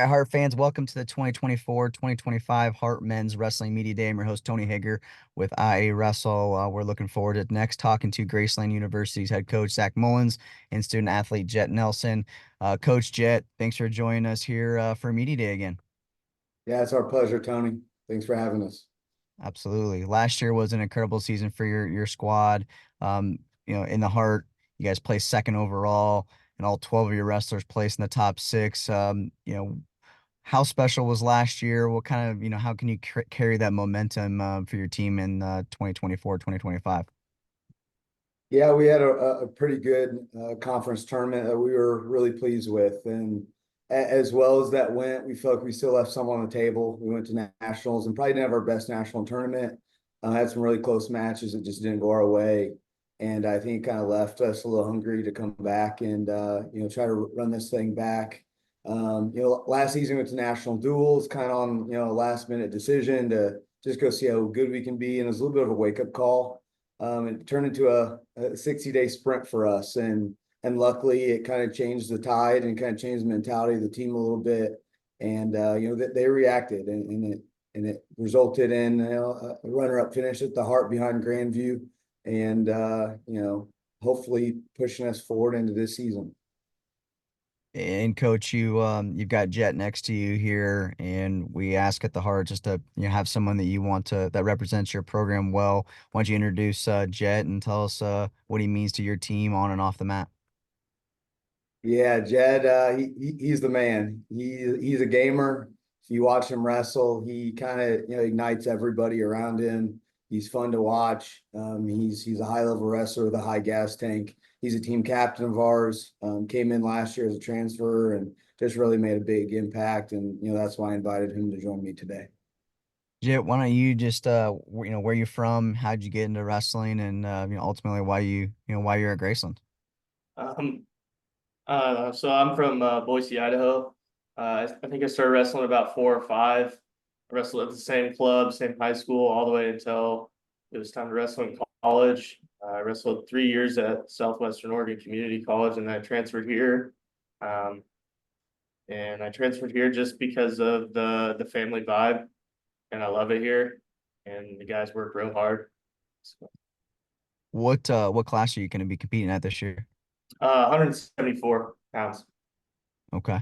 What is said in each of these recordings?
All right, Heart fans, welcome to the 2024-2025 Heart Men's Wrestling Media Day. I'm your host, Tony Hager with IA Wrestle. We're looking forward to next talking to Graceland University's head coach, Zach Mullins, and student athlete, Jet Nelson. Coach Jet, thanks for joining us here for Media Day again. Yeah, it's our pleasure, Tony. Thanks for having us. Absolutely. Last year was an incredible season for your squad. Um, in the Heart, you guys placed second overall, and all 12 of your wrestlers placed in the top six. How special was last year? What kind of, how can you carry that momentum for your team in 2024, 2025? Yeah, we had a pretty good conference tournament that we were really pleased with. And as well as that went, we felt like we still left some on the table. We went to nationals and probably didn't have our best national tournament. Had some really close matches that just didn't go our way. And I think it kind of left us a little hungry to come back and, try to run this thing back. Last season we went to national duels, kind of on, a last minute decision to just go see how good we can be. And it was a little bit of a wake up call. It turned into a 60-day sprint for us. And luckily it kind of changed the tide and kind of changed the mentality of the team a little bit. And, they reacted and it resulted in, a runner-up finish at the Heart behind Grandview and, hopefully pushing us forward into this season. And coach, you've got Jet next to you here, and we ask at the Heart just to have someone that you want to that represents your program well. Why don't you introduce Jet and tell us what he means to your team on and off the mat? Yeah, Jed, he's the man. He's a gamer. If you watch him wrestle, he kind of ignites everybody around him. He's fun to watch. He's a high level wrestler with a high gas tank. He's a team captain of ours. Came in last year as a transfer and just really made a big impact. And that's why I invited him to join me today. Jet, why don't you just where you from, how'd you get into wrestling, and ultimately why you're at Graceland? Um, so I'm from Boise, Idaho. I think I started wrestling about 4 or 5. I wrestled at the same club, same high school, all the way until it was time to wrestle in college. I wrestled 3 years at Southwestern Oregon Community College, and then I transferred here. Um, and I transferred here just because of the family vibe, and I love it here. And the guys work real hard. So, What class are you going to be competing at this year? 174 pounds. Okay.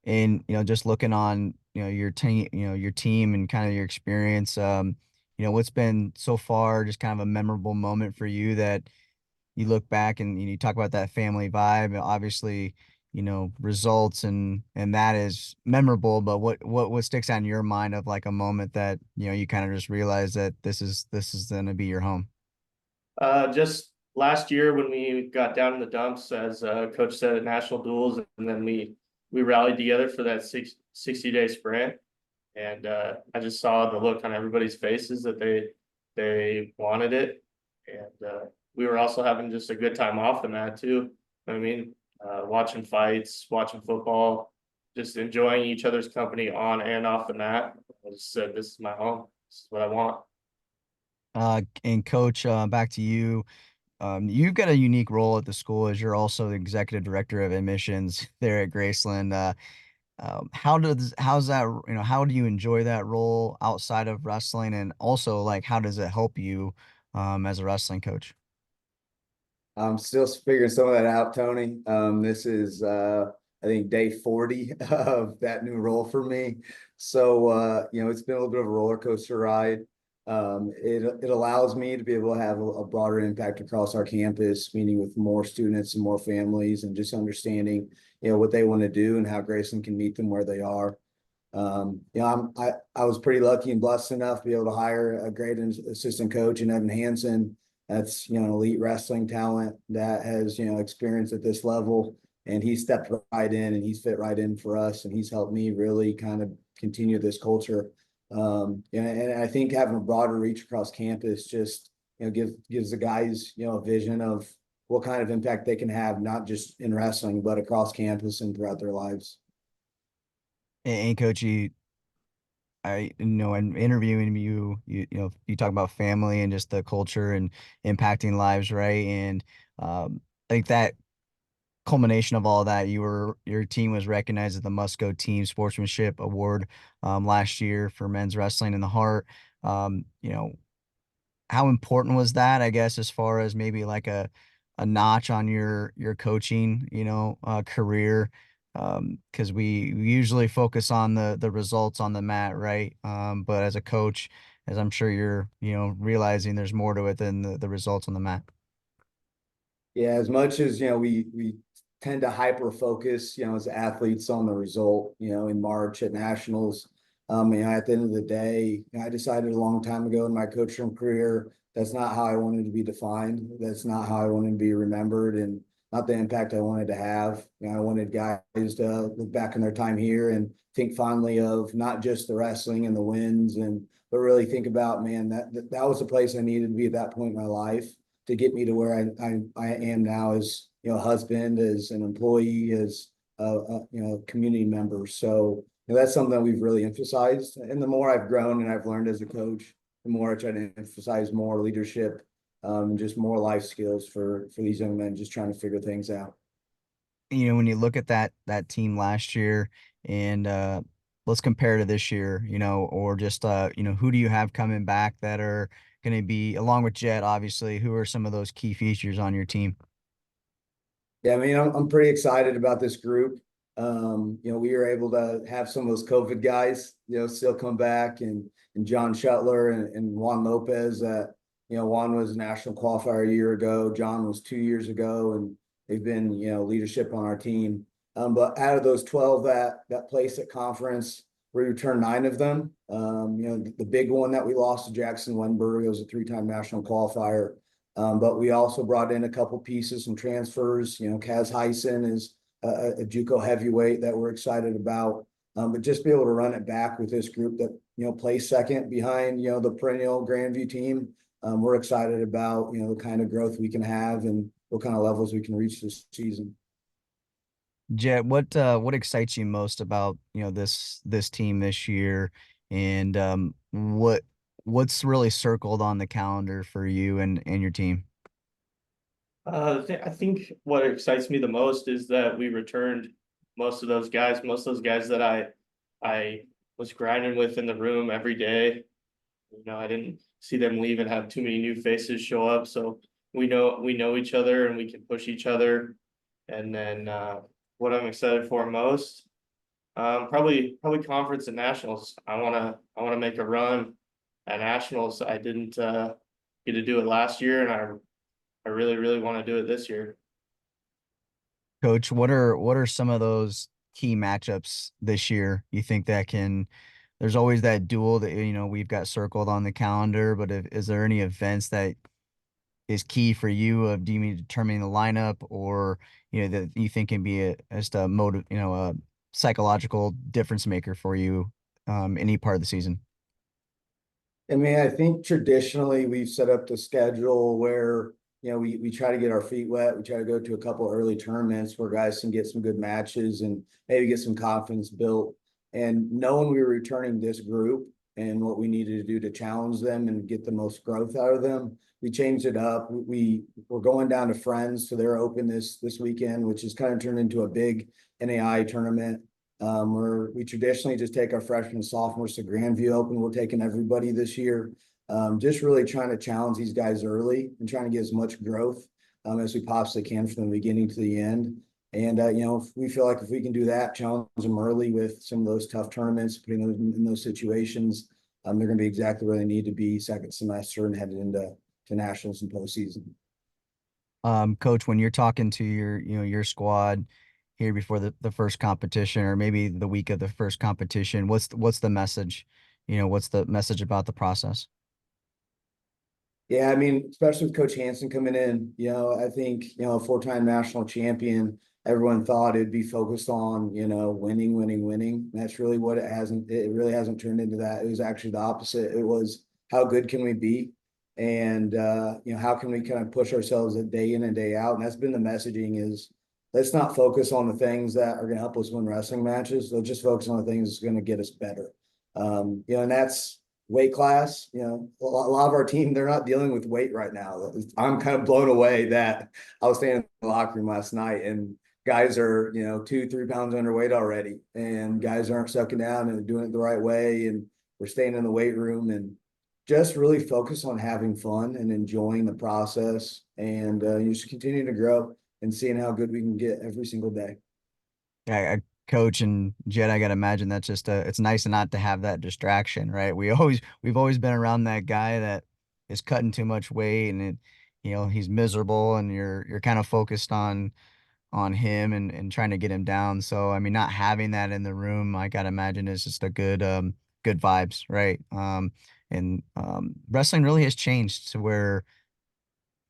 And just looking on your team and kind of your experience, what's been so far just kind of a memorable moment for you that you look back and you talk about that family vibe, obviously, results and that is memorable, but what sticks out in your mind of like a moment that you kind of just realize that this is going to be your home? Just last year when we got down in the dumps, as coach said, at national duels, and then we rallied together for that 60-day sprint, and I just saw the look on everybody's faces that they wanted it, and we were also having just a good time off the mat too. I mean, watching fights, watching football, just enjoying each other's company on and off the mat. I just said, "This is my home. This is what I want." And coach, back to you. You've got a unique role at the school as you're also the executive director of admissions there at Graceland. How's that, how do you enjoy that role outside of wrestling? And also like, how does it help you, as a wrestling coach? I'm still figuring some of that out, Tony. This is I think day 40 of that new role for me. So it's been a little bit of a roller coaster ride. It allows me to be able to have a broader impact across our campus, meeting with more students and more families, and just understanding what they want to do and how Grayson can meet them where they are. I was pretty lucky and blessed enough to be able to hire a great assistant coach in Evan Hansen. That's an elite wrestling talent that has experience at this level, and he stepped right in and he's fit right in for us, and he's helped me really kind of continue this culture. And I think having a broader reach across campus just gives the guys a vision of what kind of impact they can have, not just in wrestling but across campus and throughout their lives. And coach, in interviewing you, you talk about family and just the culture and impacting lives, right? And I think that culmination of all that, your team was recognized at the Musco Team Sportsmanship Award last year for men's wrestling in the Heart. You know, how important was that, I guess, as far as maybe like a notch on your coaching, career? Because we usually focus on the results on the mat, right? But as a coach, as I'm sure you're, realizing there's more to it than the results on the mat. Yeah, as much as we tend to hyper focus, as athletes on the result, in March at nationals. At the end of the day, I decided a long time ago in my coaching career that's not how I wanted to be defined. That's not how I wanted to be remembered, and not the impact I wanted to have. I wanted guys to look back on their time here and think fondly of not just the wrestling and the wins, but really think about, man, that was the place I needed to be at that point in my life to get me to where I am now as a husband, as an employee, as a community member. So that's something that we've really emphasized. And the more I've grown and I've learned as a coach, the more I try to emphasize more leadership, just more life skills for these young men just trying to figure things out. When you look at that team last year and let's compare to this year, or just who do you have coming back that are going to be, along with Jet, obviously, who are some of those key features on your team? Yeah, I mean, I'm pretty excited about this group. We were able to have some of those COVID guys, still come back, and John Shuttler and Juan Lopez. Juan was a national qualifier a year ago. John was 2 years ago, and they've been, leadership on our team. But out of those 12 that placed at conference, we returned 9 of them. The big one that we lost to Jackson Wenberg, was a 3-time national qualifier. But we also brought in a couple pieces, some transfers. Kaz Heisen is a JUCO heavyweight that we're excited about. But just be able to run it back with this group that plays second behind the perennial Grandview team. We're excited about the kind of growth we can have and what kind of levels we can reach this season. Jet, what excites you most about this team this year, and what's really circled on the calendar for you and your team? I think what excites me the most is that we returned most of those guys that I was grinding with in the room every day. I didn't see them leave and have too many new faces show up. So we know each other and we can push each other. And then what I'm excited for most, probably conference and nationals. I wanna make a run at nationals. I didn't get to do it last year, and I really, really want to do it this year. Coach, what are some of those key matchups this year you think that can, there's always that duel that we've got circled on the calendar, but is there any events that is key for you of determining the lineup, or that you think can be just a motive, a psychological difference maker for you any part of the season? I mean, I think traditionally we've set up the schedule where, we try to get our feet wet. We try to go to a couple early tournaments where guys can get some good matches and maybe get some confidence built. And knowing we were returning this group and what we needed to do to challenge them and get the most growth out of them, we changed it up. We're going down to Friends, so they're open this weekend, which is kind of turned into a big NAI tournament. Where we traditionally just take our freshmen and sophomores to Grandview Open. We're taking everybody this year. Just really trying to challenge these guys early and trying to get as much growth as we possibly can from the beginning to the end. And we feel like if we can do that, challenge them early with some of those tough tournaments, putting them in those situations, they're going to be exactly where they need to be second semester and headed into nationals and postseason. Coach, when you're talking to your squad here before the first competition, or maybe the week of the first competition, what's the message? What's the message about the process? Yeah, I mean, especially with Coach Hansen coming in, I think, a 4-time national champion, everyone thought it'd be focused on, winning, winning, winning. And that's really what it really hasn't turned into that. It was actually the opposite. It was how good can we be? And, how can we kind of push ourselves a day in and day out? And that's been the messaging is let's not focus on the things that are going to help us win wrestling matches. Let's just focus on the things that's going to get us better. And that's weight class. A lot of our team, they're not dealing with weight right now. I'm kind of blown away that I was standing in the locker room last night and guys are, 2, 3 pounds underweight already, and guys aren't sucking down and doing it the right way. And we're staying in the weight room and just really focus on having fun and enjoying the process, and you just continue to grow and seeing how good we can get every single day. Yeah, coach and Jed, I gotta imagine that's just it's nice not to have that distraction, right? We've always been around that guy that is cutting too much weight and he's miserable and you're kind of focused on him and trying to get him down. So I mean, not having that in the room, I gotta imagine is just a good vibes, right? And wrestling really has changed to where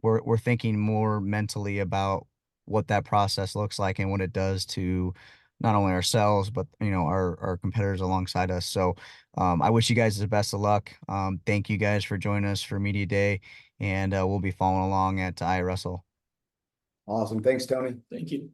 we're thinking more mentally about what that process looks like and what it does to not only ourselves but our competitors alongside us. So I wish you guys the best of luck. Thank you guys for joining us for Media Day, and we'll be following along at iWrestle. Awesome. Thanks, Tony. Thank you.